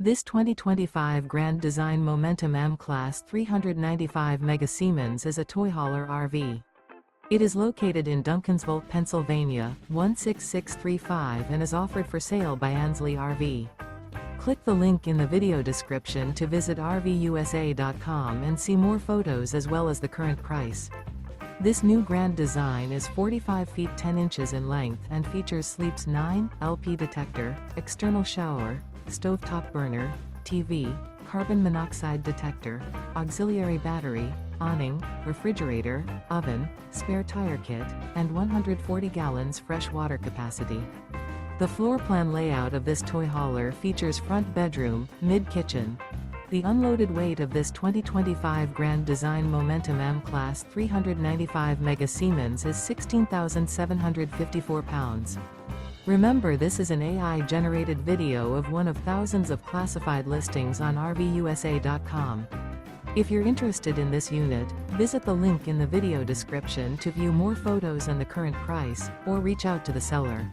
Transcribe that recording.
This 2025 Grand Design Momentum M-Class 395 Mega Siemens is a toy hauler RV. It is located in Duncansville, Pennsylvania, 16635 and is offered for sale by Ansley RV. Click the link in the video description to visit RVUSA.com and see more photos as well as the current price. This new Grand Design is 45 feet 10 inches in length and features Sleep's 9 LP detector, external shower, stovetop burner, TV, carbon monoxide detector, auxiliary battery, awning, refrigerator, oven, spare tire kit, and 140 gallons fresh water capacity. The floor plan layout of this toy hauler features front bedroom, mid-kitchen. The unloaded weight of this 2025 Grand Design Momentum M-Class 395 Mega Siemens is 16,754 pounds. Remember, this is an AI-generated video of one of thousands of classified listings on RVUSA.com. If you're interested in this unit, visit the link in the video description to view more photos and the current price, or reach out to the seller.